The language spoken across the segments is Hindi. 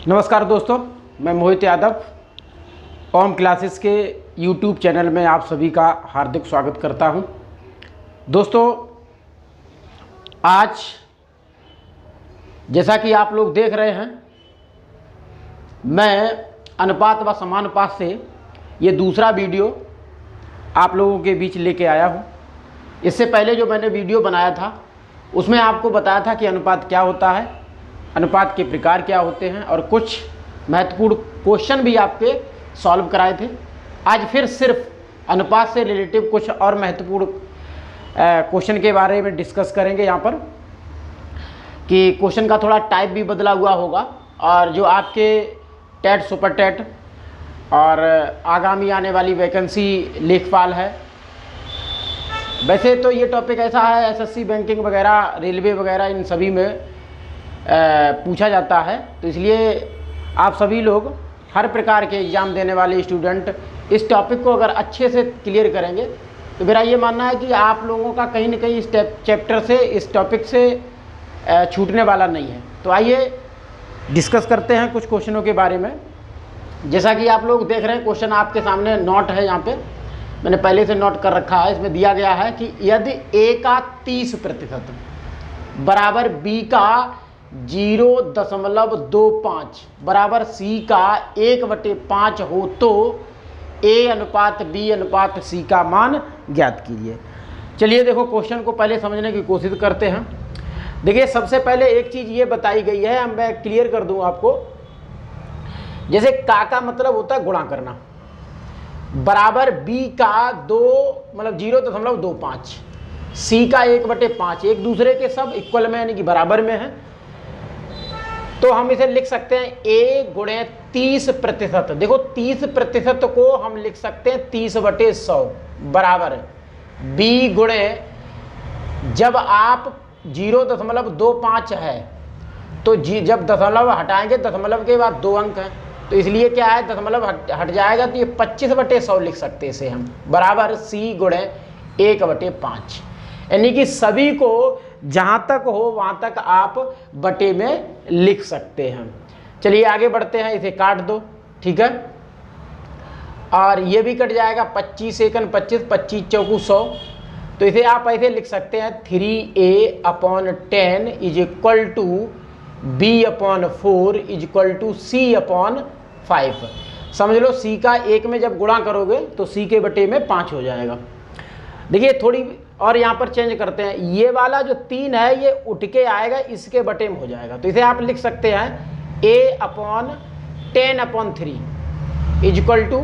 नमस्कार दोस्तों, मैं मोहित यादव ओम क्लासेस के YouTube चैनल में आप सभी का हार्दिक स्वागत करता हूं। दोस्तों, आज जैसा कि आप लोग देख रहे हैं, मैं अनुपात व समानुपात से ये दूसरा वीडियो आप लोगों के बीच लेके आया हूं। इससे पहले जो मैंने वीडियो बनाया था उसमें आपको बताया था कि अनुपात क्या होता है, अनुपात के प्रकार क्या होते हैं और कुछ महत्वपूर्ण क्वेश्चन भी आपके सॉल्व कराए थे। आज फिर सिर्फ अनुपात से रिलेटिव कुछ और महत्वपूर्ण क्वेश्चन के बारे में डिस्कस करेंगे यहाँ पर, कि क्वेश्चन का थोड़ा टाइप भी बदला हुआ होगा और जो आपके टेट, सुपर टेट और आगामी आने वाली वैकेंसी लेखपाल है। वैसे तो ये टॉपिक ऐसा है, एसएससी बैंकिंग वगैरह, रेलवे वगैरह, इन सभी में पूछा जाता है। तो इसलिए आप सभी लोग, हर प्रकार के एग्ज़ाम देने वाले स्टूडेंट, इस टॉपिक को अगर अच्छे से क्लियर करेंगे तो मेरा ये मानना है कि आप लोगों का कहीं ना कहीं इस चैप्टर से, इस टॉपिक से छूटने वाला नहीं है। तो आइए डिस्कस करते हैं कुछ क्वेश्चनों के बारे में। जैसा कि आप लोग देख रहे हैं, क्वेश्चन आपके सामने नोट है, यहाँ पे मैंने पहले से नोट कर रखा है। इसमें दिया गया है कि यदि A का 30% बराबर B का 0.25 बराबर C का 1/5 हो तो A अनुपात B अनुपात C का मान ज्ञात कीजिए। चलिए देखो, क्वेश्चन को पहले समझने की कोशिश करते हैं। देखिए, सबसे पहले एक चीज़ ये बताई गई है, मैं क्लियर कर दूं आपको। जैसे का मतलब होता है गुणा करना, बराबर B का 0.25, C का 1/5, एक दूसरे के सब इक्वल में यानी कि बराबर में है। तो हम इसे लिख सकते हैं A गुणे 30%। देखो, 30% को हम लिख सकते हैं 30/100 बराबर B गुणे, जब आप 0.25 है तो जब दशमलव हटाएंगे, दशमलव के बाद 2 अंक हैं, तो इसलिए क्या है, दशमलव हट जाएगा तो ये 25/100 लिख सकते हैं इसे हम, बराबर C गुणे 1/5। यानी कि सभी को जहाँ तक हो वहाँ तक आप बटे में लिख सकते हैं। चलिए आगे बढ़ते हैं, इसे काट दो, ठीक है। और ये भी कट जाएगा, 25 एकन 25, 25 चौकू 100। तो इसे आप ऐसे लिख सकते हैं 3A/10 is equal to B/4 is equal to C/5। समझ लो, C का 1 में जब गुणा करोगे तो C के बटे में 5 हो जाएगा। देखिए, थोड़ी और यहाँ पर चेंज करते हैं, ये वाला जो 3 है ये उठ के आएगा, इसके बटे में हो जाएगा। तो इसे आप लिख सकते हैं A/10/3 is equal to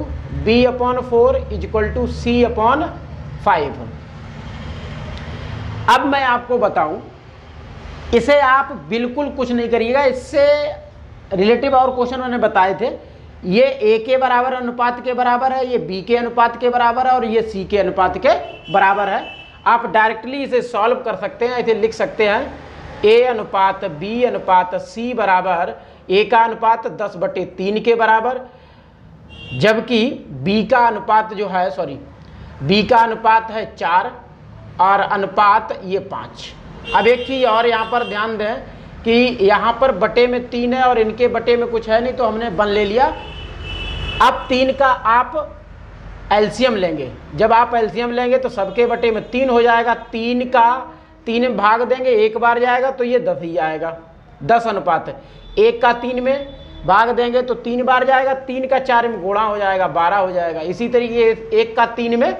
B/4 is equal to C/5। अब मैं आपको बताऊं, इसे आप बिल्कुल कुछ नहीं करिएगा, इससे रिलेटिव और क्वेश्चन मैंने बताए थे। ये A के बराबर अनुपात के बराबर है, ये B के अनुपात के बराबर है और ये C के अनुपात के बराबर है। आप डायरेक्टली इसे सॉल्व कर सकते हैं। इसे लिख सकते हैं A अनुपात B अनुपात C बराबर A का अनुपात 10/3 के बराबर, जबकि B का अनुपात जो है, B का अनुपात है 4 और अनुपात ये 5। अब एक चीज़ और यहाँ पर ध्यान दें कि यहाँ पर बटे में 3 है और इनके बटे में कुछ है नहीं, तो हमने 1 ले लिया। अब 3 का आप एलसीएम लेंगे, जब आप एलसीएम लेंगे तो सबके बटे में 3 हो जाएगा। 3 का 3 में भाग देंगे, एक बार जाएगा तो ये 10 ही आएगा, 10 अनुपात है। 1 का 3 में भाग देंगे तो 3 बार जाएगा, 3 का 4 में गुणा हो जाएगा, 12 हो जाएगा। इसी तरीके 1 का 3 में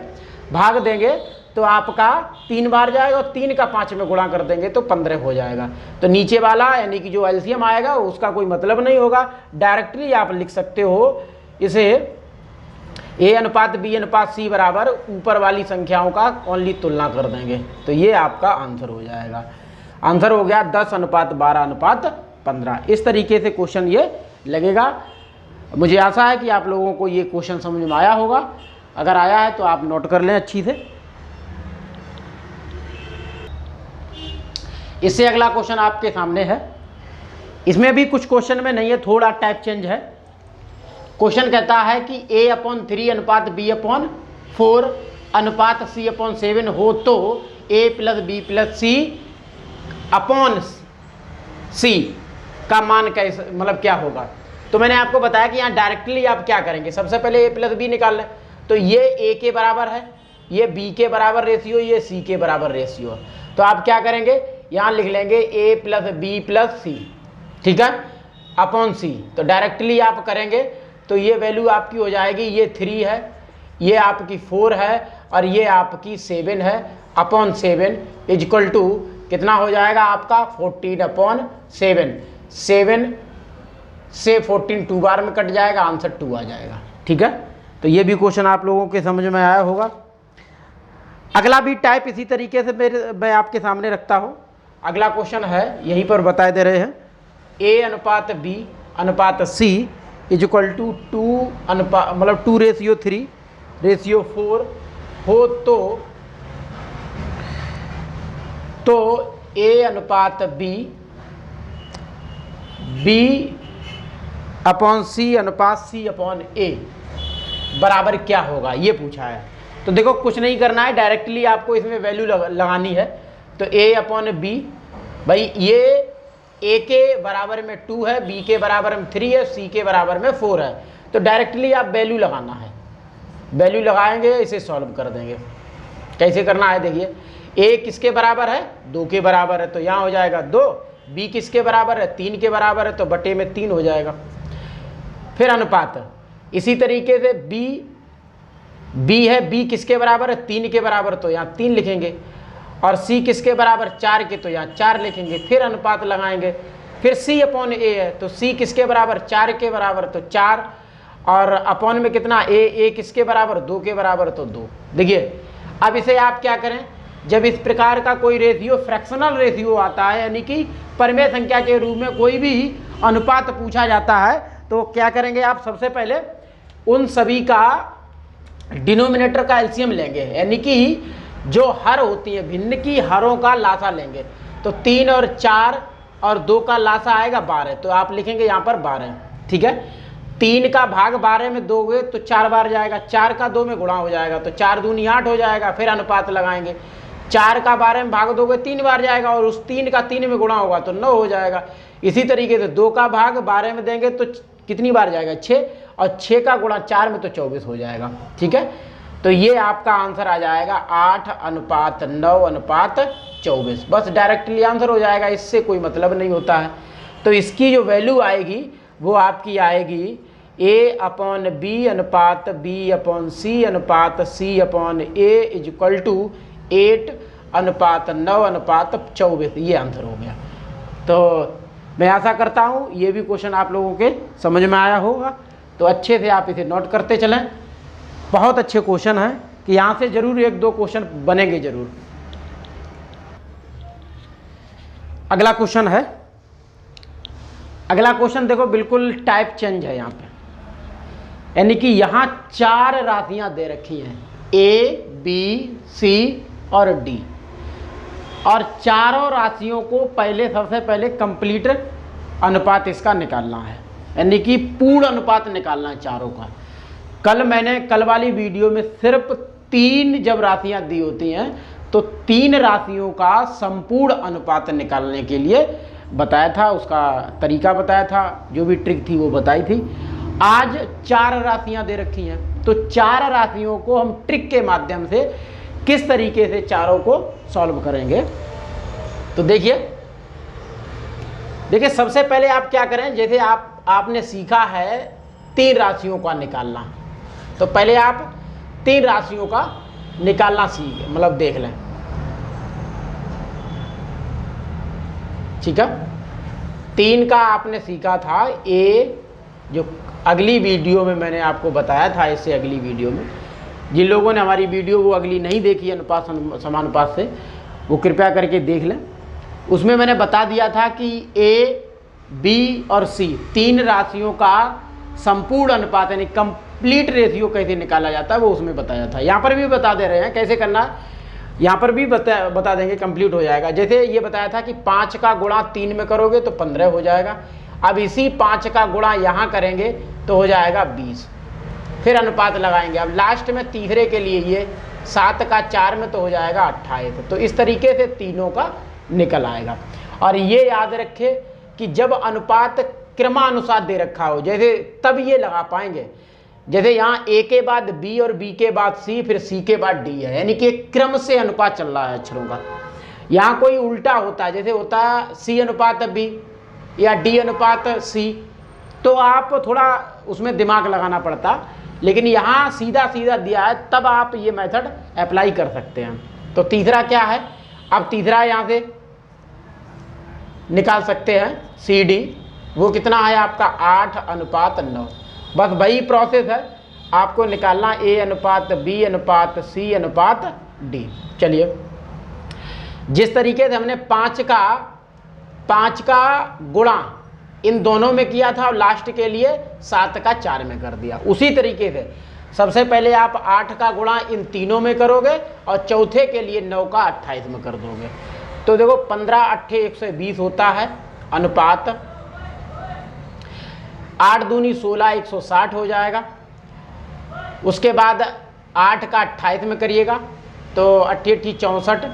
भाग देंगे तो आपका 3 बार जाएगा और 3 का 5 में गुणा कर देंगे तो 15 हो जाएगा। तो नीचे वाला यानी कि जो एलसीएम आएगा उसका कोई मतलब नहीं होगा, डायरेक्टली आप लिख सकते हो इसे A अनुपात B अनुपात C बराबर ऊपर वाली संख्याओं का ओनली तुलना कर देंगे, तो ये आपका आंसर हो जाएगा। आंसर हो गया 10:12:15। इस तरीके से क्वेश्चन ये लगेगा। मुझे आशा है कि आप लोगों को ये क्वेश्चन समझ में आया होगा। अगर आया है तो आप नोट कर लें अच्छी से। इससे अगला क्वेश्चन आपके सामने है। इसमें भी कुछ क्वेश्चन में नहीं है, थोड़ा टाइप चेंज है। क्वेश्चन कहता है कि A/3 अनुपात B/4 अनुपात C/7 हो तो A + B + C/C का मान कैसे, मतलब क्या होगा। तो मैंने आपको बताया कि यहाँ डायरेक्टली आप क्या करेंगे, सबसे पहले a प्लस बी निकाल लें। तो ये a के बराबर है, ये b के बराबर रेशियो, ये c के बराबर रेशियो। तो आप क्या करेंगे, यहाँ लिख लेंगे a प्लस बी प्लस सी, ठीक है, अपॉन सी। तो डायरेक्टली आप करेंगे तो ये वैल्यू आपकी हो जाएगी, ये 3 है, ये आपकी 4 है और ये आपकी 7 है, अपॉन 7 इज इक्वल टू कितना हो जाएगा आपका 14/7। 7 से 14 2 बार में कट जाएगा, आंसर 2 आ जाएगा, ठीक है। तो ये भी क्वेश्चन आप लोगों के समझ में आया होगा। अगला भी टाइप इसी तरीके से मैं आपके सामने रखता हूँ। अगला क्वेश्चन है, यहीं पर बताए दे रहे हैं, a अनुपात b अनुपात c इज इक्वल टू 2 अनुपात मतलब 2:3 रेशियो 4 हो तो a अनुपात b अपॉन c अनुपात c अपॉन a बराबर क्या होगा, ये पूछा है। तो देखो कुछ नहीं करना है, डायरेक्टली आपको इसमें वैल्यू लगानी है। तो a अपॉन b, भाई ये a के बराबर में 2 है, b के बराबर में 3 है, c के बराबर में 4 है। तो डायरेक्टली आप वैल्यू लगाना है, वैल्यू लगाएंगे, इसे सॉल्व कर देंगे। कैसे करना है देखिए, a किसके बराबर है, 2 के बराबर है, तो यहाँ हो जाएगा 2। b किसके बराबर है, 3 के बराबर है, तो बटे में 3 हो जाएगा। फिर अनुपात, इसी तरीके से b है, b किसके बराबर है, 3 के बराबर, तो यहाँ 3 लिखेंगे। और c किसके बराबर, 4 के, तो यहाँ 4 लिखेंगे। फिर अनुपात लगाएंगे। फिर c अपॉन a है, तो c किसके बराबर, 4 के बराबर, तो 4। और अपॉन में कितना, a किसके बराबर, 2 के बराबर, तो 2। देखिए अब इसे आप क्या करें, जब इस प्रकार का कोई रेशियो फ्रैक्शनल रेशियो आता है, यानी कि परिमेय संख्या के रूप में कोई भी अनुपात पूछा जाता है, तो क्या करेंगे आप, सबसे पहले उन सभी का डिनोमिनेटर का एलसीएम लेंगे, यानी कि जो हर होती है भिन्न की हरों का लासा लेंगे। तो 3 और 4 और 2 का लासा आएगा 12, तो आप लिखेंगे यहाँ पर 12, ठीक है। 3 का भाग 12 में दोगे तो 4 बार जाएगा, 4 का 2 में गुणा हो जाएगा, तो 4 दूनी 8 हो जाएगा। फिर अनुपात लगाएंगे, 4 का 12 में भाग दोगे 3 बार जाएगा, और उस 3 का 3 में गुणा होगा तो 9 हो जाएगा। इसी तरीके से 2 का भाग 12 में देंगे तो कितनी बार जाएगा, 6, और 6 का गुणा 4 में तो 24 हो जाएगा, ठीक है। तो ये आपका आंसर आ जाएगा 8:9:24। बस डायरेक्टली आंसर हो जाएगा, इससे कोई मतलब नहीं होता है। तो इसकी जो वैल्यू आएगी वो आपकी आएगी a अपॉन b अनुपात b अपॉन c अनुपात c upon a is equal to 8:9:24। ये आंसर हो गया। तो मैं आशा करता हूँ ये भी क्वेश्चन आप लोगों के समझ में आया होगा। तो अच्छे से आप इसे नोट करते चलें, बहुत अच्छे क्वेश्चन हैं कि यहाँ से जरूर 1-2 क्वेश्चन बनेंगे जरूर। अगला क्वेश्चन है, अगला क्वेश्चन देखो बिल्कुल टाइप चेंज है यहाँ पे, यानी कि यहाँ 4 राशियाँ दे रखी हैं a, b, c और d, और चारों राशियों को सबसे पहले कंप्लीट अनुपात इसका निकालना है, यानी कि पूर्ण अनुपात निकालना है चारों का। कल वाली वीडियो में सिर्फ 3 जब राशियां दी होती हैं तो 3 राशियों का संपूर्ण अनुपात निकालने के लिए बताया था, उसका तरीका बताया था, जो भी ट्रिक थी वो बताई थी। आज 4 राशियां दे रखी हैं, तो 4 राशियों को हम ट्रिक के माध्यम से किस तरीके से चारों को सॉल्व करेंगे। तो देखिए सबसे पहले आप क्या करें, जैसे आपने सीखा है 3 राशियों का निकालना, तो पहले आप 3 राशियों का निकालना मतलब देख लें, ठीक है। 3 का आपने सीखा था, जो अगली वीडियो में मैंने आपको बताया था, इससे अगली वीडियो में जिन लोगों ने हमारी वीडियो वो अगली नहीं देखी अनुपात समानुपात से, वो कृपया करके देख लें। उसमें मैंने बता दिया था कि a, b और c 3 राशियों का संपूर्ण अनुपात यानी कंप्लीट रेशियो कैसे निकाला जाता है वो उसमें बताया था। यहाँ पर भी बता दे रहे हैं कैसे करना, यहाँ पर भी बता देंगे, कंप्लीट हो जाएगा। जैसे ये बताया था कि 5 का गुणा 3 में करोगे तो 15 हो जाएगा। अब इसी 5 का गुणा यहाँ करेंगे तो हो जाएगा 20। फिर अनुपात लगाएंगे। अब लास्ट में तीसरे के लिए ये 7 का 4 में तो हो जाएगा 28। तो इस तरीके से तीनों का निकल आएगा। और ये याद रखें कि जब अनुपात क्रमानुसार दे रखा हो, जैसे तब ये लगा पाएंगे। जैसे यहाँ ए के बाद बी और बी के बाद सी, फिर सी के बाद डी है, यानी कि एक क्रम से अनुपात चल रहा है अक्षरों का। यहाँ कोई उल्टा होता है, जैसे होता है सी अनुपात बी या डी अनुपात सी, तो आप थोड़ा उसमें दिमाग लगाना पड़ता, लेकिन यहाँ सीधा सीधा दिया है, तब आप ये मेथड अप्लाई कर सकते हैं। तो तीसरा क्या है, अब तीसरा यहाँ से निकाल सकते हैं सी डी, वो कितना है आपका 8:9। बस वही प्रोसेस है, आपको निकालना ए अनुपात बी अनुपात सी अनुपात डी। चलिए, जिस तरीके से हमने 5 का गुणा इन दोनों में किया था और लास्ट के लिए 7 का 4 में कर दिया, उसी तरीके से सबसे पहले आप 8 का गुणा इन तीनों में करोगे और चौथे के लिए 9 का 28 में कर दोगे। तो देखो 15 8 120 होता है अनुपात, 8 दूनी 16 160 हो जाएगा। उसके बाद 8 का 28 में करिएगा तो 8 8 64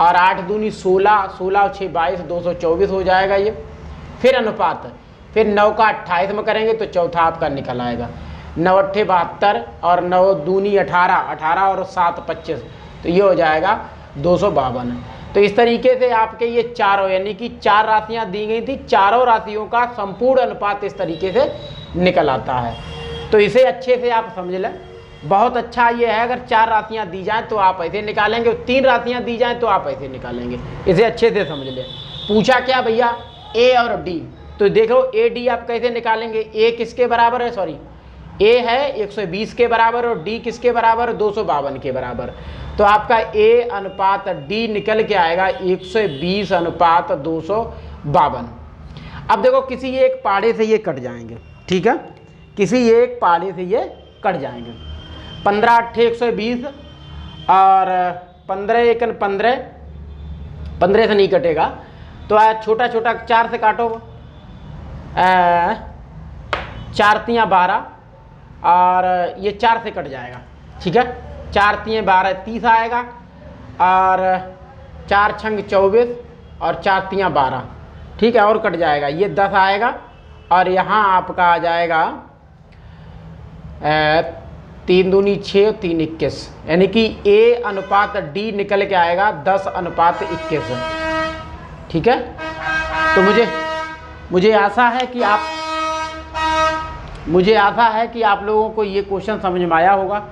और 8 दूनी 16 16 6 22 224 हो जाएगा ये। फिर अनुपात, फिर 9 का 28 में करेंगे तो चौथा आपका निकल आएगा, 9 8 72 और 9 दूनी 18 18 और 7 25, तो ये हो जाएगा 252। तो इस तरीके से आपके ये चारों, यानी कि 4 राशियां दी गई थी, चारों राशियों का संपूर्ण अनुपात इस तरीके से निकल आता है। तो इसे अच्छे से आप समझ लें, बहुत अच्छा ये है। अगर 4 राशियां दी जाएं तो आप ऐसे निकालेंगे, 3 राशियां दी जाएं तो आप ऐसे निकालेंगे। इसे अच्छे से समझ लें। पूछा क्या भैया, ए और डी, तो देखो ए डी आप कैसे निकालेंगे, ए किसके बराबर है, सॉरी ए है 120 के बराबर और डी किसके बराबर, 252 के बराबर। तो आपका ए अनुपात डी निकल के आएगा 120:252। अब देखो किसी एक पाड़े से ये कट जाएंगे, ठीक है, किसी एक पाड़े से ये कट जाएंगे। 15 8 120 और 15 1 15, 15 से नहीं कटेगा तो छोटा छोटा 4 से काटो, 4 3 12 और ये 4 से कट जाएगा, ठीक है, 4 3 12 30 आएगा और 4 6 24 और 4 3 12, ठीक है, और कट जाएगा, ये 10 आएगा और यहाँ आपका आ जाएगा 3 दूनी 6 3 21, यानी कि ए अनुपात डी निकल के आएगा 10:21, ठीक है। तो मुझे आशा है कि आप लोगों को ये क्वेश्चन समझ में आया होगा।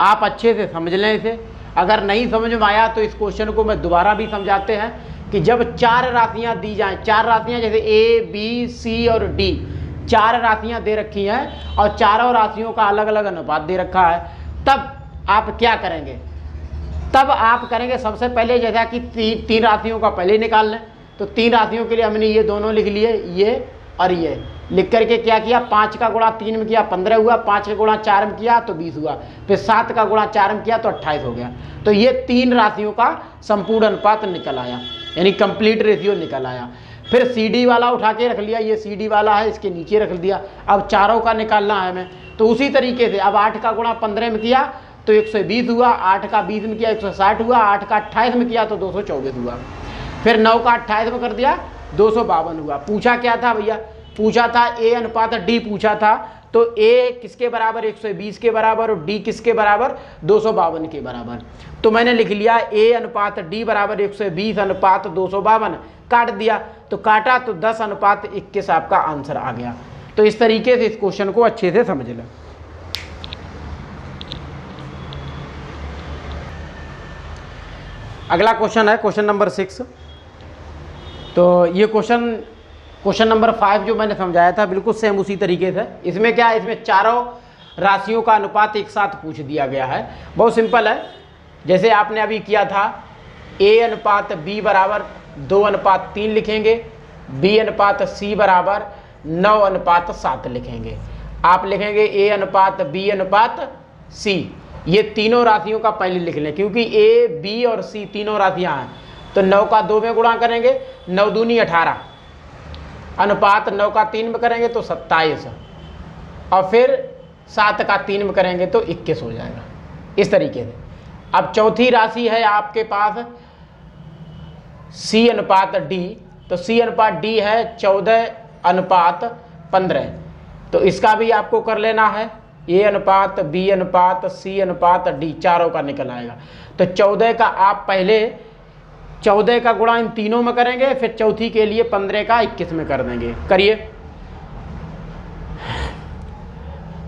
आप अच्छे से समझ लें इसे। अगर नहीं समझ में आया तो इस क्वेश्चन को मैं दोबारा भी समझाते हैं कि जब 4 राशियां दी जाएं, 4 राशियां जैसे ए बी सी और डी, 4 राशियां दे रखी हैं और चारों राशियों का अलग अलग अनुपात दे रखा है, तब आप क्या करेंगे, तब आप करेंगे सबसे पहले जैसा कि 3 राशियों का पहले निकाल लें। तो 3 राशियों के लिए हमने ये दोनों लिख लिए, ये और ये लिख करके क्या किया, 5 का गुणा 3 में किया 15 हुआ, 5 का गुणा 4 में किया तो 20 हुआ, फिर 7 का गुणा 4 में किया तो 28 हो गया। तो ये 3 राशियों का संपूर्ण अनुपात निकल आया, यानी कंप्लीट रेशियो निकल आया। फिर सी डी वाला उठा के रख लिया, ये सी डी वाला है, इसके नीचे रख दिया। अब चारों का निकालना है हमें, तो उसी तरीके से अब 8 का गुणा 15 में किया तो 120 हुआ, 8 का 20 में किया 160 हुआ, 8 का 28 में किया तो 224 हुआ, फिर 9 का 28 में कर दिया 252 हुआ। पूछा क्या था भैया, पूछा था ए अनुपात डी पूछा था, तो ए किसके बराबर 120 के बराबर और डी किसके बराबर 252 के बराबर। तो मैंने लिख लिया ए अनुपात डी बराबर 120:252, काट दिया, तो काटा तो 10:21 आपका आंसर आ गया। तो इस तरीके से इस क्वेश्चन को अच्छे से समझ लें। अगला क्वेश्चन है क्वेश्चन नंबर 6। तो ये क्वेश्चन नंबर 5 जो मैंने समझाया था बिल्कुल सेम उसी तरीके से। इसमें क्या है, इसमें चारों राशियों का अनुपात एक साथ पूछ दिया गया है। बहुत सिंपल है, जैसे आपने अभी किया था ए अनुपात बी बराबर 2:3 लिखेंगे, बी अनुपात सी बराबर 9:7 लिखेंगे। आप लिखेंगे ए अनुपात बी अनुपात सी, ये तीनों राशियों का पहले लिख लें, क्योंकि ए बी और सी तीनों राशियां हैं। तो 9 का 2 में गुणा करेंगे, 9 दूनी 18, अनुपात 9 का 3 में करेंगे तो 27, और फिर 7 का 3 में करेंगे तो 21 हो जाएगा। इस तरीके से अब चौथी राशि है आपके पास सी अनुपात डी, तो सी अनुपात डी है 14 अनुपात 15। तो इसका भी आपको कर लेना है, A अनुपात B अनुपात C अनुपात D, चारों का निकल आएगा। तो 14 का आप पहले 14 का गुणा इन तीनों में करेंगे, फिर चौथी के लिए 15 का 21 में कर देंगे। करिए।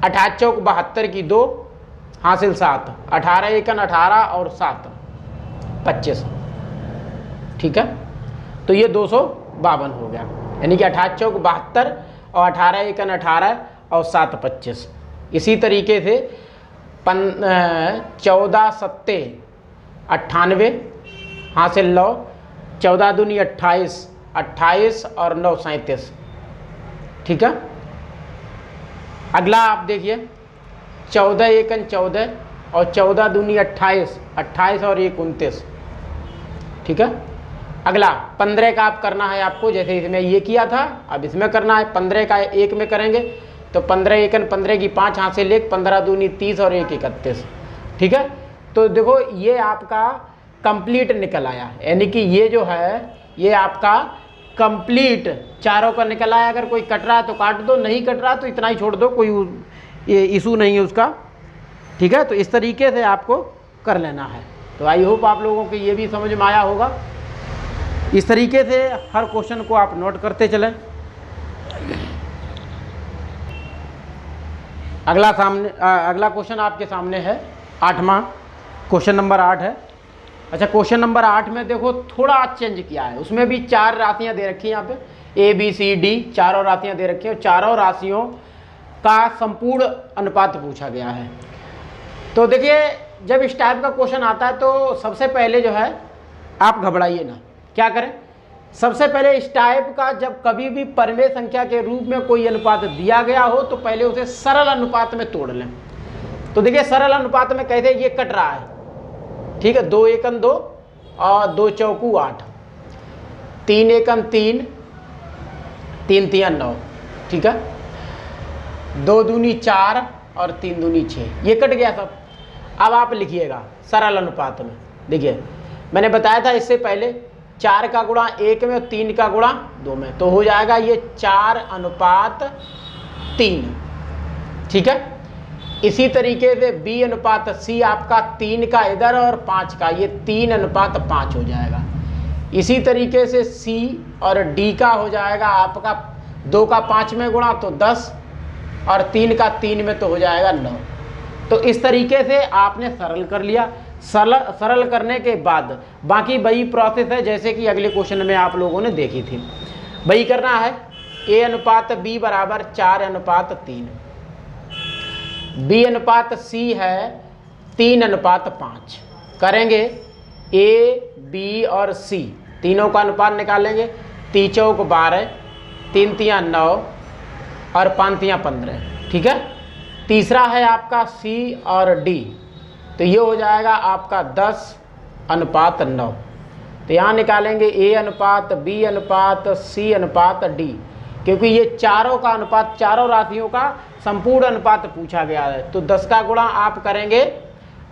18 चौक 72 की 2 हासिल 7, 18 एकन 18 और 7 25। ठीक है, तो ये 252 हो गया, यानी कि 18 चौक 72 और 18 एकन 18 और 7 25। इसी तरीके से 14 सत्ते 98 हासिल 9, 14 दूनी 28, 28 और 9 37। ठीक है, अगला आप देखिए 14 एकन 14 और 14 दूनी 28, 28 और 1 29। ठीक है, अगला 15 का आप करना है आपको, जैसे इसमें ये किया था अब इसमें करना है। 15 का 1 में करेंगे तो 15 एकन 15 की 5 हासिल 1, 15 दूनी 30 और 1 31। ठीक है, तो देखो ये आपका कंप्लीट निकल आया, यानी कि ये जो है ये आपका कंप्लीट चारों का निकल आया। अगर कोई कट रहा है तो काट दो, नहीं कट रहा तो इतना ही छोड़ दो, कोई ये इशू नहीं है उसका। ठीक है, तो इस तरीके से आपको कर लेना है। तो आई होप आप लोगों को ये भी समझ में आया होगा। इस तरीके से हर क्वेश्चन को आप नोट करते चलें। अगला क्वेश्चन आपके सामने है 8वां, क्वेश्चन नंबर 8 है। अच्छा, क्वेश्चन नंबर 8 में देखो थोड़ा चेंज किया है, उसमें भी 4 राशियां दे रखी हैं यहाँ पे, A B C D, चारों राशियां दे रखी हैं और चारों राशियों का संपूर्ण अनुपात पूछा गया है। तो देखिए जब इस टाइप का क्वेश्चन आता है तो सबसे पहले जो है आप घबराइए ना, क्या करें, सबसे पहले इस टाइप का जब कभी भी परिमेय संख्या के रूप में कोई अनुपात दिया गया हो तो पहले उसे सरल अनुपात में तोड़ लें। तो देखिए सरल अनुपात में कैसे, ये कट रहा है, ठीक है, 2 एकन 2 और 2 चौकू 8, 3 एकन 3, 3 तिया 9। ठीक है, 2 दूनी 4 और 3 दूनी 6, ये कट गया सब। अब आप लिखिएगा सरल अनुपात में, देखिए मैंने बताया था इससे पहले 4 का गुणा 1 में और 3 का गुणा 2 में, तो हो जाएगा ये 4 अनुपात 3। ठीक है, इसी तरीके से B अनुपात C आपका 3 का इधर और 5 का, ये 3 अनुपात 5 हो जाएगा। इसी तरीके से C और D का हो जाएगा आपका 2 का 5 में गुणा तो 10 और 3 का 3 में तो हो जाएगा 9। तो इस तरीके से आपने सरल कर लिया। सरल करने के बाद बाकी वही प्रोसेस है जैसे कि अगले क्वेश्चन में आप लोगों ने देखी थी, वही करना है। A अनुपात B बराबर 4 अनुपात 3, B अनुपात C है 3 अनुपात 5। करेंगे A, B और C तीनों का अनुपात निकालेंगे, 3 चौक 12, 3 तिया 9 और 5 तिया 15। ठीक है, तीसरा है आपका C और D, तो ये हो जाएगा आपका 10 अनुपात 9। तो यहाँ निकालेंगे A अनुपात B अनुपात C अनुपात D, क्योंकि ये चारों का अनुपात, चारों राशियों का संपूर्ण अनुपात पूछा गया है। तो 10 का गुणा आप करेंगे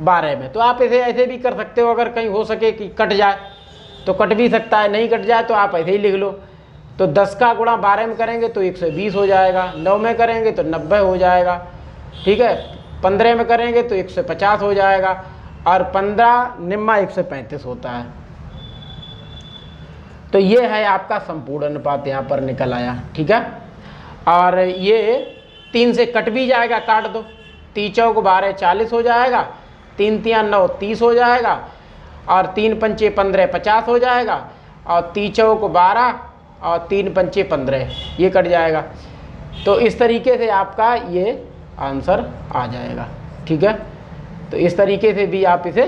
12 में। तो आप इसे ऐसे भी कर सकते हो, अगर कहीं हो सके कि कट जाए तो कट भी सकता है, नहीं कट जाए तो आप ऐसे ही लिख लो। तो 10 का गुणा 12 में करेंगे तो 120 हो जाएगा, 9 में करेंगे तो 90 हो जाएगा। ठीक है, 15 में करेंगे तो 150 हो जाएगा और 15 निम्मा 135 होता है। तो ये है आपका संपूर्ण अनुपात यहाँ पर निकल आया। ठीक है, और ये 3 से कट भी जाएगा, काट दो, 3 चौक 12 40 हो जाएगा, 3 तिया 9 30 हो जाएगा और 3 पंचे 15 50 हो जाएगा और 3 चौक 12 और 3 पंचे 15, ये कट जाएगा। तो इस तरीके से आपका ये आंसर आ जाएगा। ठीक है, तो इस तरीके से भी आप इसे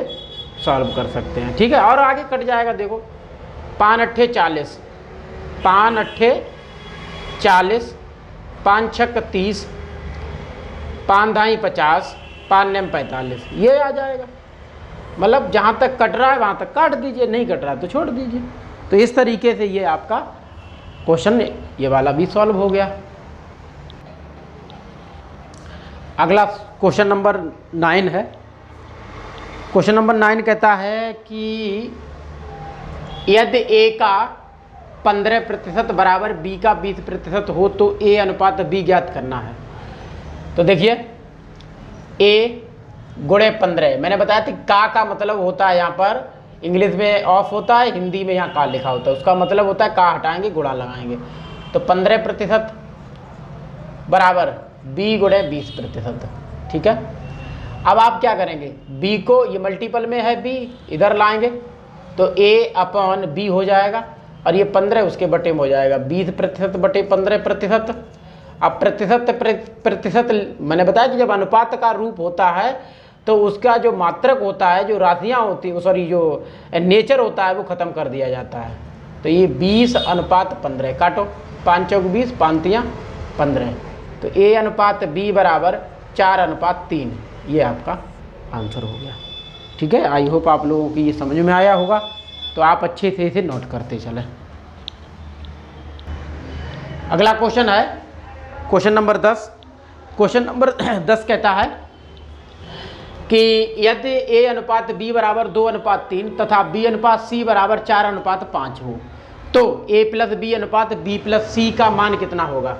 सॉल्व कर सकते हैं। ठीक है, और आगे कट जाएगा, देखो 5 अट्ठे 40, 5 अट्ठे 40, 5 छक 30, 5 धाई 50, 5 नेम 45, ये आ जाएगा। मतलब जहाँ तक कट रहा है वहाँ तक काट दीजिए, नहीं कट रहा है तो छोड़ दीजिए। तो इस तरीके से ये आपका क्वेश्चन ये वाला भी सॉल्व हो गया। अगला क्वेश्चन नंबर 9 है। क्वेश्चन नंबर 9 कहता है कि यदि A का 15% बराबर बी का 20% हो तो ए अनुपात बी ज्ञात करना है। तो देखिए ए गुणे 15, मैंने बताया था का मतलब होता है यहाँ पर इंग्लिश में ऑफ होता है, हिंदी में यहाँ का लिखा होता है, उसका मतलब होता है का हटाएंगे गुणा लगाएंगे। तो 15% बराबर बी गुणे 20%, ठीक है। अब आप क्या करेंगे, बी को, ये मल्टीपल में है बी, इधर लाएंगे तो ए अपॉन बी हो जाएगा और ये 15 उसके बटे में हो जाएगा, 20% बटे 15%। अब प्रतिशत मैंने बताया कि जब अनुपात का रूप होता है तो उसका जो मात्रक होता है, जो राशियाँ होती है, सॉरी जो नेचर होता है वो ख़त्म कर दिया जाता है। तो ये 20:15 काटो, 5 चौक 20, 5 तियाँ 15, तो ए अनुपात बी बराबर 4:3, ये आपका आंसर हो गया, ठीक है। आई होप आप लोगों की ये समझ में आया होगा, तो आप अच्छे से इसे नोट करते चलें। अगला क्वेश्चन है क्वेश्चन नंबर 10। क्वेश्चन नंबर 10 कहता है कि यदि ए अनुपात बी बराबर 2:3 तथा बी अनुपात सी बराबर 4:5 हो तो ए प्लस बी अनुपात बी प्लस सी का मान कितना होगा।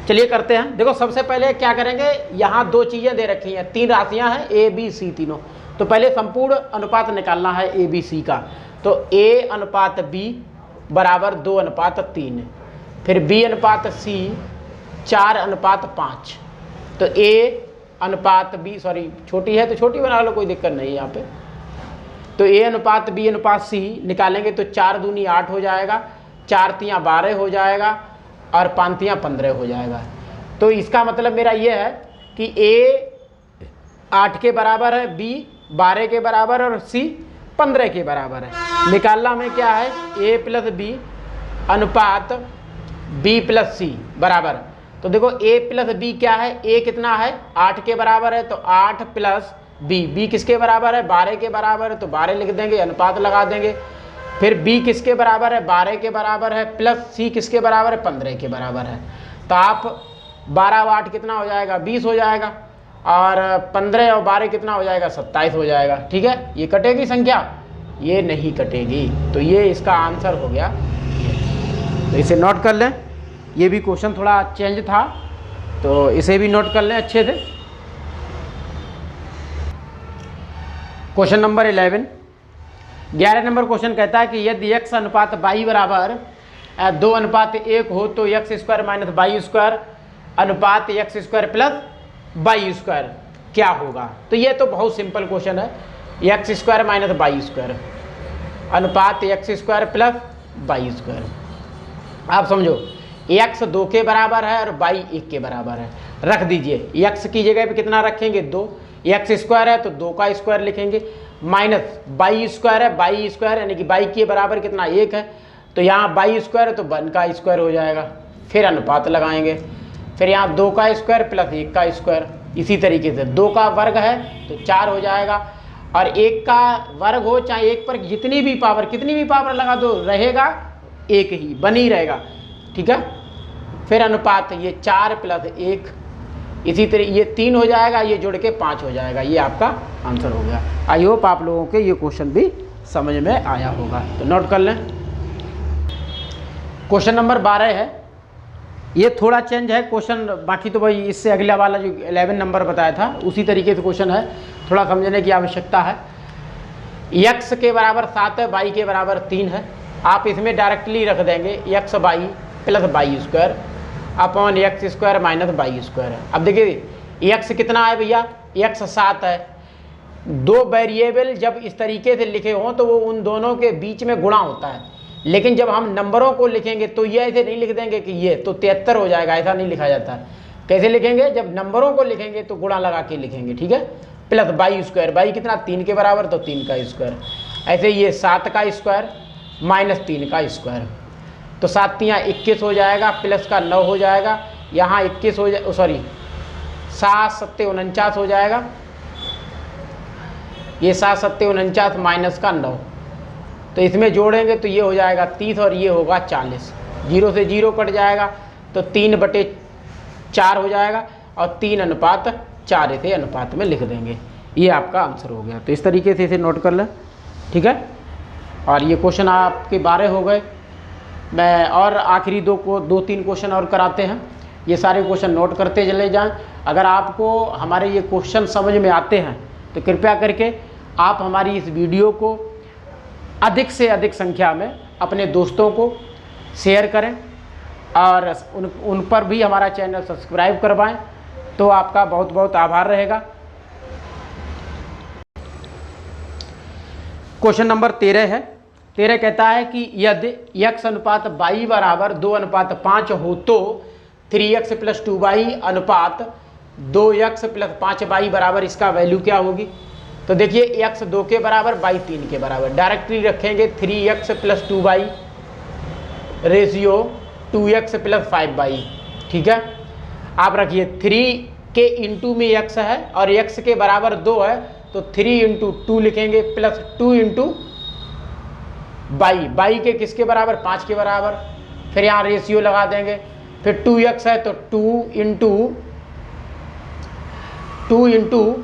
चलिए करते हैं। देखो सबसे पहले क्या करेंगे, यहाँ दो चीज़ें दे रखी हैं, 3 राशियाँ हैं ए बी सी तीनों, तो पहले संपूर्ण अनुपात निकालना है ए बी सी का। तो ए अनुपात बी बराबर 2:3, फिर बी अनुपात सी 4:5, तो ए अनुपात बी, सॉरी छोटी है तो छोटी बना लो, कोई दिक्कत नहीं है यहाँ पे। तो ए अनुपात बी अनुपात सी निकालेंगे तो 4 दूनी 8 हो जाएगा, 4 तियाँ 12 हो जाएगा और 5 तियाँ 15 हो जाएगा। तो इसका मतलब मेरा ये है कि ए 8 के बराबर है, बी 12 के बराबर और सी 15 के बराबर है। निकालना में क्या है, ए प्लस बी अनुपात बी प्लस सी बराबर, तो देखो a प्लस बी क्या है, a कितना है 8 के बराबर है, तो 8 प्लस b किसके बराबर है 12 के बराबर है, तो 12 लिख देंगे, अनुपात लगा देंगे। फिर b किसके बराबर है 12 के बराबर है, प्लस c किसके बराबर है 15 के बराबर है। तो आप 12 और 8 कितना हो जाएगा 20 हो जाएगा, और 15 और 12 कितना हो जाएगा 27 हो जाएगा, ठीक है। ये कटेगी संख्या, ये नहीं कटेगी, तो ये इसका आंसर हो गया। तो इसे नोट कर लें, ये भी क्वेश्चन थोड़ा चेंज था तो इसे भी नोट कर लें अच्छे से। क्वेश्चन नंबर 11 नंबर क्वेश्चन कहता है कि यदि x अनुपात y बराबर 2:1 हो तो x² माइनस y² अनुपात x² प्लस y² क्या होगा। तो ये तो बहुत सिंपल क्वेश्चन है, x² माइनस y² अनुपात x² प्लस y²। आप समझो x 2 के बराबर है और y 1 के बराबर है, रख दीजिए। x की जगह पे कितना रखेंगे 2, x² है तो 2 का स्क्वायर लिखेंगे, माइनस y² है, y² यानी कि y के बराबर कितना 1 है, तो यहाँ y² है तो 1 का स्क्वायर हो जाएगा। फिर अनुपात लगाएंगे, फिर यहाँ 2 का स्क्वायर प्लस 1 का स्क्वायर, इसी तरीके से 2 का वर्ग है तो 4 हो जाएगा, और 1 का वर्ग हो चाहे 1 पर जितनी भी पावर लगा दो रहेगा 1 ही बनी रहेगा, ठीक है। फिर अनुपात ये 4 प्लस 1, इसी तरह ये 3 हो जाएगा, ये जुड़ के 5 हो जाएगा, ये आपका आंसर हो गया। आई होप आप लोगों के ये क्वेश्चन भी समझ में आया होगा, तो नोट कर लें। क्वेश्चन नंबर 12 है, ये थोड़ा चेंज है क्वेश्चन, बाकी तो भाई इससे अगला वाला जो 11 नंबर बताया था उसी तरीके से क्वेश्चन है, थोड़ा समझने की आवश्यकता है। x के बराबर 7 है, y के बराबर 3 है, आप इसमें डायरेक्टली रख देंगे x y plus y² upon x² minus y²। अब देखिए x कितना है भैया, x 7 है। दो वेरिएबल जब इस तरीके से लिखे हों तो वो उन दोनों के बीच में गुणा होता है, लेकिन जब हम नंबरों को लिखेंगे तो ये ऐसे नहीं लिख देंगे कि ये तो 73 हो जाएगा, ऐसा नहीं लिखा जाता है। कैसे लिखेंगे, जब नंबरों को लिखेंगे तो गुणा लगा के लिखेंगे, ठीक है। प्लस y² y कितना 3 के बराबर, तो 3 का स्क्वायर, ऐसे ये 7 का स्क्वायर माइनस 3 का स्क्वायर, तो 7 तियाँ 21 हो जाएगा, प्लस का 9 हो जाएगा, यहाँ 21 हो जाए, सॉरी 7 7 49 हो जाएगा, ये 7 7 49 माइनस का 9, तो इसमें जोड़ेंगे तो ये हो जाएगा 30 और ये होगा 40, 0 से 0 कट जाएगा तो 3/4 हो जाएगा, और 3:4 इसे अनुपात में लिख देंगे, ये आपका आंसर हो गया। तो इस तरीके से इसे नोट कर लें, ठीक है। और ये क्वेश्चन आपके 12 हो गए। मैं और आखिरी 2-3 क्वेश्चन और कराते हैं। ये सारे क्वेश्चन नोट करते चले जाएं। अगर आपको हमारे ये क्वेश्चन समझ में आते हैं तो कृपया करके आप हमारी इस वीडियो को अधिक से अधिक संख्या में अपने दोस्तों को शेयर करें और उन पर भी हमारा चैनल सब्सक्राइब करवाएं, तो आपका बहुत बहुत आभार रहेगा। क्वेश्चन नंबर 13 है। 13 कहता है कि यदि x अनुपात y बराबर 2:5 हो तो 3x + 2y अनुपात 2x + 5y बराबर इसका वैल्यू क्या होगी। तो देखिए x 2 के बराबर y 3 के बराबर, डायरेक्टली रखेंगे 3x + 2y ratio 2x + 5y। ठीक है, आप रखिए 3 के इंटू में x है और x के बराबर 2 है, तो 3 × 2 लिखेंगे प्लस 2 × y के किसके बराबर 5 के बराबर, फिर यहाँ रेशियो लगा देंगे, फिर 2x है तो 2 ×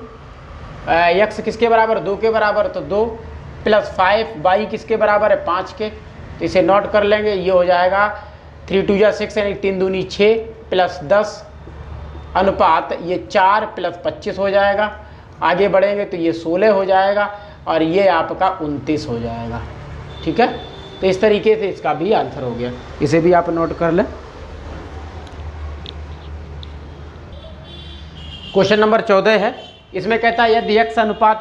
x किसके बराबर 2 के बराबर, तो 2 प्लस 5y किसके बराबर है 5 के, तो इसे नोट कर लेंगे। ये हो जाएगा 3 × 2 = 6 यानी 3 दूनी 6 प्लस 10 अनुपात ये 4 + 25 हो जाएगा। आगे बढ़ेंगे तो ये 16 हो जाएगा और ये आपका 29 हो जाएगा। ठीक है, तो इस तरीके से इसका भी आंसर हो गया, इसे भी आप नोट कर लें। क्वेश्चन नंबर 14 है। इसमें कहता है यदि x अनुपात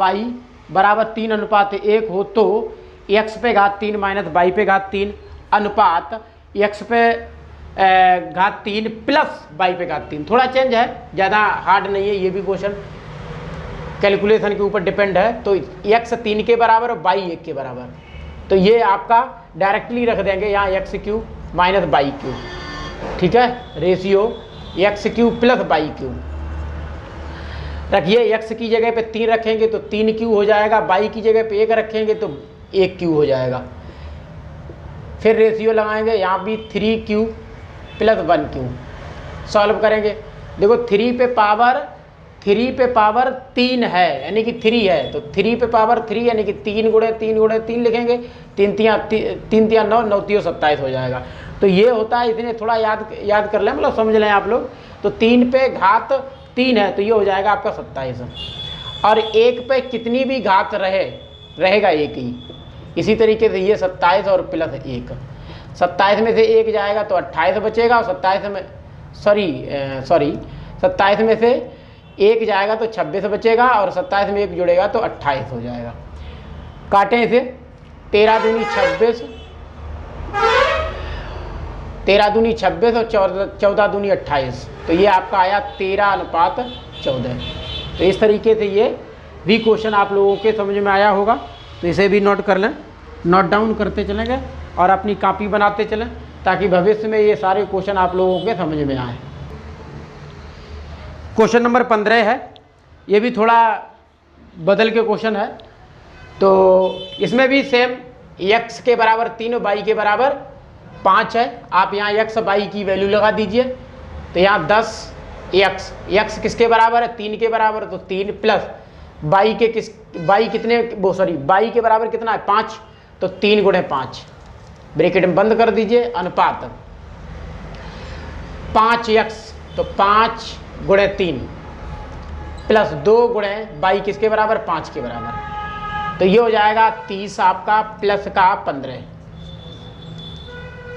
y बराबर 3:1 हो तो x पे घात 3 माइनस y पे घात 3 अनुपात x पे घात 3 प्लस y पे घात 3। थोड़ा चेंज है, ज़्यादा हार्ड नहीं है, ये भी क्वेश्चन कैलकुलेशन के ऊपर डिपेंड है। तो x 3 के बराबर और y 1 के बराबर, तो ये आपका डायरेक्टली रख देंगे यहाँ x³ माइनस y³। ठीक है, रेशियो x³ प्लस y³ रखिए। x की जगह पे 3 रखेंगे तो 3q हो जाएगा, y की जगह पे 1 रखेंगे तो 1q हो जाएगा। फिर रेशियो लगाएंगे, यहाँ भी 3q प्लस 1q। सॉल्व करेंगे, देखो 3 पे पावर 3 है यानी कि 3 है, तो 3 पे पावर 3 यानी कि 3 × 3 लिखेंगे, 3 × 9 9 × 27 हो जाएगा। तो ये होता है, इतने थोड़ा याद कर लें, मतलब समझ लें आप लोग। तो 3 पे घात 3 है तो ये हो जाएगा आपका 27, और 1 पे कितनी भी घात रहेगा 1 ही। इसी तरीके से ये 27 और प्लस 1, 27 में से 1 जाएगा तो 28 बचेगा, और 27 में से 1 जाएगा तो 26 बचेगा, और 27 में 1 जुड़ेगा तो 28 हो जाएगा। काटें इसे, 13 दूनी 26, 13 दूनी 26 और 14 दूनी 28, तो ये आपका आया 13:14। तो इस तरीके से ये भी क्वेश्चन आप लोगों के समझ में आया होगा, तो इसे भी नोट कर लें, नोट डाउन करते चलेंगे और अपनी कॉपी बनाते चलें, ताकि भविष्य में ये सारे क्वेश्चन आप लोगों के समझ में आए। क्वेश्चन नंबर 15 है। ये भी थोड़ा बदल के क्वेश्चन है, तो इसमें भी सेम x के बराबर 3 और y के बराबर 5 है। आप यहाँ x y की वैल्यू लगा दीजिए, तो यहाँ 10x किसके बराबर है 3 के बराबर, तो 3 प्लस y के बराबर कितना है 5, तो 3 × 5 ब्रैकेट में बंद कर दीजिए, अनुपात 5x, तो 5 × 3 प्लस 2 × y किसके बराबर 5 के बराबर, तो ये हो जाएगा 30 आपका प्लस का 15,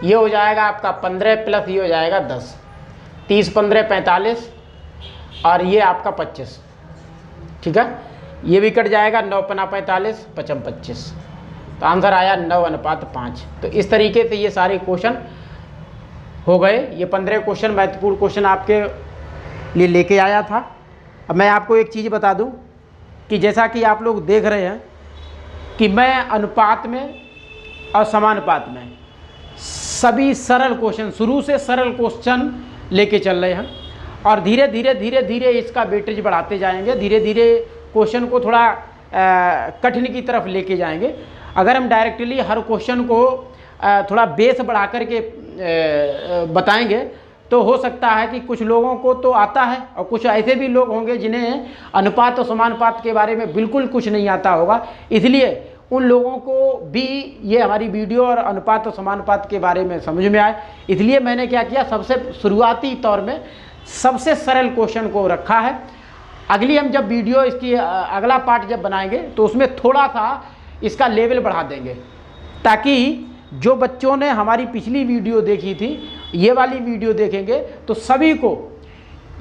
ये हो जाएगा आपका 15 प्लस ये हो जाएगा 10, 30 15 45 और ये आपका 25। ठीक है, ये भी कट जाएगा, 9 × 5 45 5 × 25, तो आंसर आया 9:5। तो इस तरीके से ये सारे क्वेश्चन हो गए। ये 15 क्वेश्चन महत्वपूर्ण क्वेश्चन आपके लिए लेके आया था। अब मैं आपको एक चीज़ बता दूं कि जैसा कि आप लोग देख रहे हैं कि मैं अनुपात में और समानुपात में सभी सरल क्वेश्चन, शुरू से सरल क्वेश्चन लेके चल रहे हैं, और धीरे धीरे इसका वेटेज बढ़ाते जाएंगे, धीरे धीरे क्वेश्चन को थोड़ा कठिन की तरफ लेके जाएंगे। अगर हम डायरेक्टली हर क्वेश्चन को थोड़ा बेस बढ़ा करके बताएंगे तो हो सकता है कि कुछ लोगों को तो आता है और कुछ ऐसे भी लोग होंगे जिन्हें अनुपात और समानुपात के बारे में बिल्कुल कुछ नहीं आता होगा। इसलिए उन लोगों को भी ये हमारी वीडियो और अनुपात और समानुपात के बारे में समझ में आए। इसलिए मैंने क्या किया, सबसे शुरुआती तौर में सबसे सरल क्वेश्चन को रखा है। अगली हम जब वीडियो इसकी अगला पार्ट जब बनाएंगे तो उसमें थोड़ा सा इसका लेवल बढ़ा देंगे, ताकि जो बच्चों ने हमारी पिछली वीडियो देखी थी ये वाली वीडियो देखेंगे तो सभी को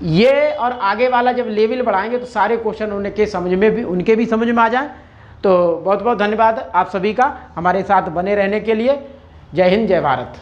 ये और आगे वाला जब लेवल बढ़ाएंगे तो सारे क्वेश्चन उनके समझ में भी, उनके भी समझ में आ जाए। तो बहुत बहुत धन्यवाद आप सभी का हमारे साथ बने रहने के लिए। जय हिंद, जय भारत।